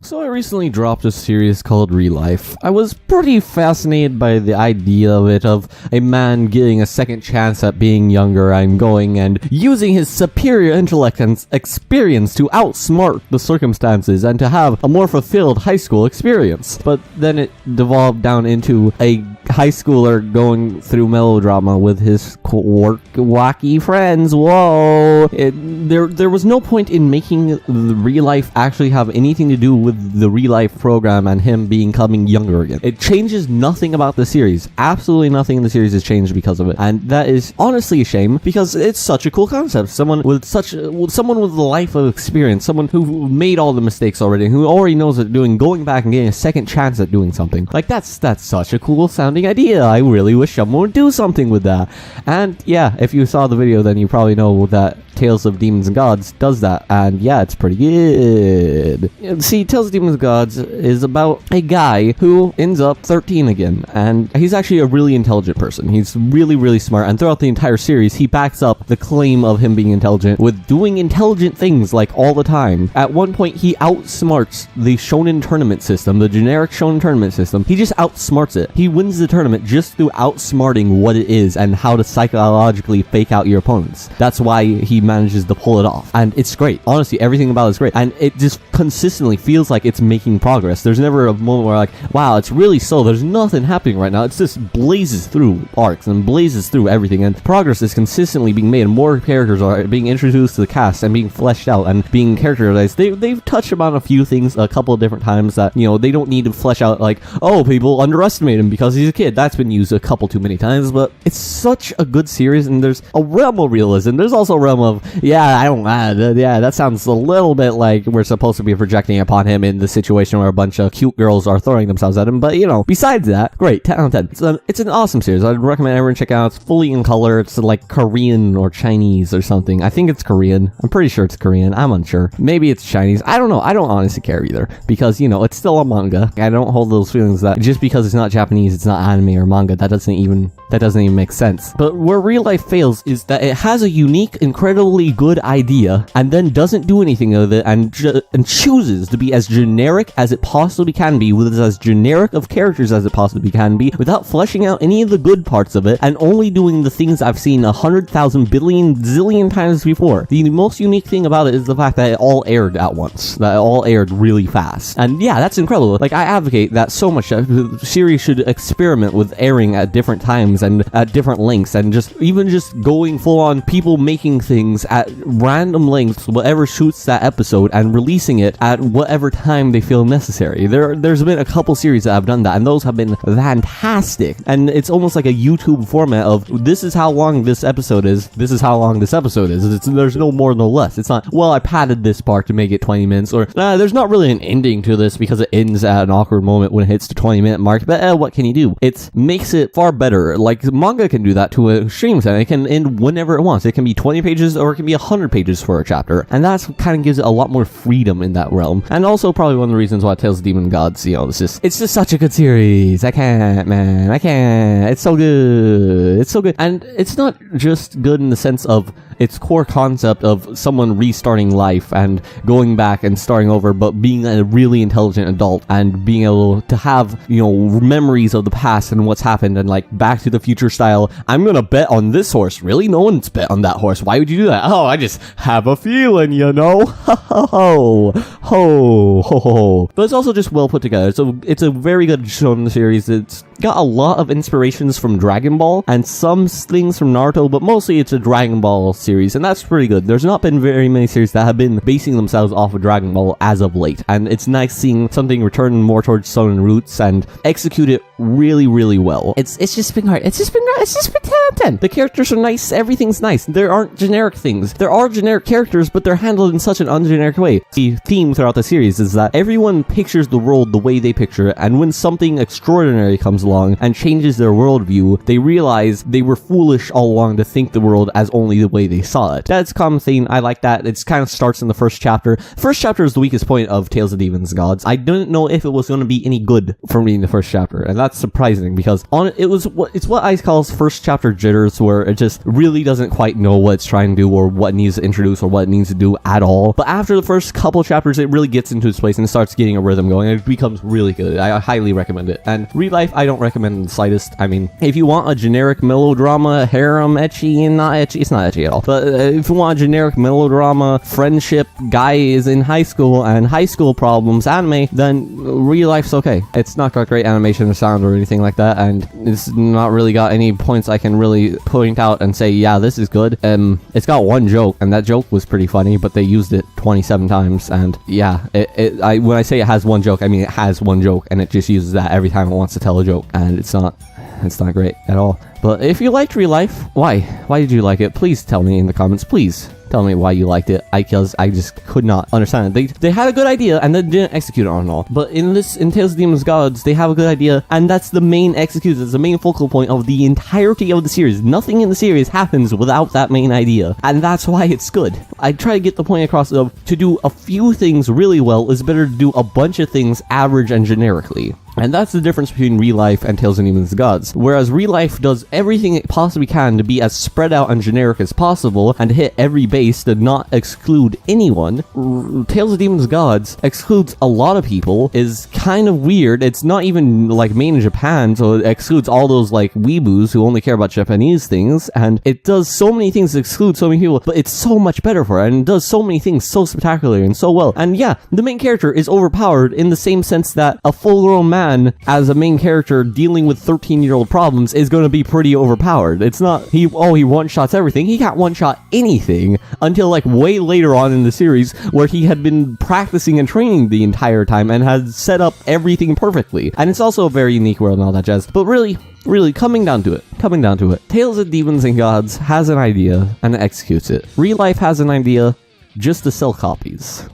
So I recently dropped a series called ReLife. I was pretty fascinated by the idea of it, of a man getting a second chance at being younger and going and using his superior intellect and experience to outsmart the circumstances and to have a more fulfilled high school experience. But then it devolved down into a high schooler going through melodrama with his wacky friends. Whoa! There was no point in making the ReLife actually have anything to do with the ReLife program and him becoming younger again. It changes nothing about the series. Absolutely nothing in the series has changed because of it. And that is honestly a shame because it's such a cool concept. Someone with a life of experience, someone who made all the mistakes already, who already knows what they're doing, going back and getting a second chance at doing something. Like that's such a cool sounding idea. I really wish someone would do something with that. And yeah, if you saw the video, then you probably know that Tales of Demons and Gods does that, and yeah, it's pretty good. See, Tales of Demons and Gods is about a guy who ends up 13 again, and he's actually a really intelligent person. He's really, really smart, and throughout the entire series, he backs up the claim of him being intelligent with doing intelligent things, like, all the time. At one point, he outsmarts the shonen tournament system, the generic shonen tournament system. He just outsmarts it. He wins the tournament just through outsmarting what it is and how to psychologically fake out your opponents. That's why he manages to pull it off, and it's great. Honestly, everything about it is great, and it just consistently feels like it's making progress. There's never a moment where like, wow, it's really slow, there's nothing happening right now. It's just blazes through arcs and blazes through everything, and progress is consistently being made, and more characters are being introduced to the cast and being fleshed out and being characterized. They've touched upon a few things a couple of different times that, you know, they don't need to flesh out, like, oh, people underestimate him because he's a kid. That's been used a couple too many times, but it's such a good series, and there's a realm of realism. There's also a realm of, that sounds a little bit like we're supposed to be projecting upon him in the situation where a bunch of cute girls are throwing themselves at him, but, you know, besides that, great, 10 out of 10. It's an awesome series. I'd recommend everyone check it out. It's fully in color. It's like Korean or Chinese or something. I think it's Korean. I'm pretty sure it's Korean. I'm unsure. Maybe it's Chinese. I don't know. I don't honestly care either, because, you know, it's still a manga. I don't hold those feelings that just because it's not Japanese, it's not anime or manga. That doesn't even make sense. But where ReLife fails is that it has a unique, incredibly good idea and then doesn't do anything with it and chooses to be as generic as it possibly can be, with as generic of characters as it possibly can be, without fleshing out any of the good parts of it, and only doing the things I've seen 100,000 billion zillion times before. The most unique thing about it is the fact that it all aired at once, that it all aired really fast, and yeah, that's incredible. Like, I advocate that so much. The series should experiment with airing at different times and at different lengths, and just going full on people making things at random lengths, whatever shoots that episode, and releasing it at whatever time they feel necessary. There's been a couple series that have done that, and those have been fantastic. And it's almost like a YouTube format of, this is how long this episode is, this is how long this episode is. There's no more, no less. It's not, well, I padded this part to make it 20 minutes, or there's not really an ending to this because it ends at an awkward moment when it hits the 20-minute mark, but what can you do? It makes it far better. Like, manga can do that to a extreme extent. It can end whenever it wants. It can be 20 pages or it can be 100 pages for a chapter, and that's kind of gives it a lot more freedom in that realm. And also probably one of the reasons why Tales of Demon Gods, you know, it's just such a good series. I can't. It's so good. And it's not just good in the sense of its core concept of someone restarting life and going back and starting over, but being a really intelligent adult and being able to have, you know, memories of the past and what's happened, and like Back to the Future style, I'm gonna bet on this horse. Really? No one's bet on that horse. Why would you do that? Oh, I just have a feeling, you know? Ho. But it's also just well put together. So it's a very good show in the series. It's got a lot of inspirations from Dragon Ball and some things from Naruto, but mostly it's a Dragon Ball series, and that's pretty good. There's not been very many series that have been basing themselves off of Dragon Ball as of late, and it's nice seeing something return more towards Shonen roots and execute it really, really well. It's just been hard. It's just been 10 out of 10. The characters are nice. Everything's nice. There aren't generic things. There are generic characters, but they're handled in such an ungeneric way. The theme throughout the series is that everyone pictures the world the way they picture it, and when something extraordinary comes along and changes their worldview, they realize they were foolish all along to think the world as only the way they saw it. That's a common theme. I like that. It kind of starts in the first chapter. First chapter is the weakest point of Tales of Demons and Gods. I didn't know if it was going to be any good from reading the first chapter, and that's surprising because it's what I call first chapter jitters, where it just really doesn't quite know what it's trying to do or what it needs to introduce or what it needs to do at all. But after the first couple chapters, it really gets into its place and it starts getting a rhythm going, and it becomes really good. I highly recommend it. And ReLife, I don't recommend in the slightest. I mean, if you want a generic melodrama, harem, ecchi, and not ecchi, it's not ecchi at all. But if you want a generic melodrama, friendship, guy is in high school and high school problems anime, then ReLife's okay. It's not got great animation or sound or anything like that, and it's not really got any points I can really point out and say, yeah, this is good. It's got one joke, and that joke was pretty funny, but they used it 27 times, and yeah, when I say it has one joke, I mean it has one joke, and it just uses that every time it wants to tell a joke, and it's not great at all. But if you liked ReLife, why did you like it? Please tell me in the comments. Please tell me why you liked it, because I just could not understand it. They had a good idea and they didn't execute it on it all. But in Tales of Demons Gods, they have a good idea, and that's the main execution. It's the main focal point of the entirety of the series. Nothing in the series happens without that main idea, and that's why it's good. I try to get the point across of to do a few things really well is better to do a bunch of things average and generically. And that's the difference between ReLife and Tales of Demons and Gods. Whereas ReLife does everything it possibly can to be as spread out and generic as possible and to hit every base to not exclude anyone, Tales of Demons and Gods excludes a lot of people, is kind of weird. It's not even like made in Japan, so it excludes all those like weeboos who only care about Japanese things, and it does so many things to exclude so many people, but it's so much better for it, and it does so many things so spectacularly and so well. And yeah, the main character is overpowered in the same sense that a full-grown man as a main character dealing with 13-year-old problems is going to be pretty overpowered. It's not he one-shots everything. He can't one-shot anything until like way later on in the series, where he had been practicing and training the entire time and had set up everything perfectly. And it's also a very unique world and all that jazz. But really coming down to it, Tales of Demons and Gods has an idea and executes it. ReLife has an idea just to sell copies.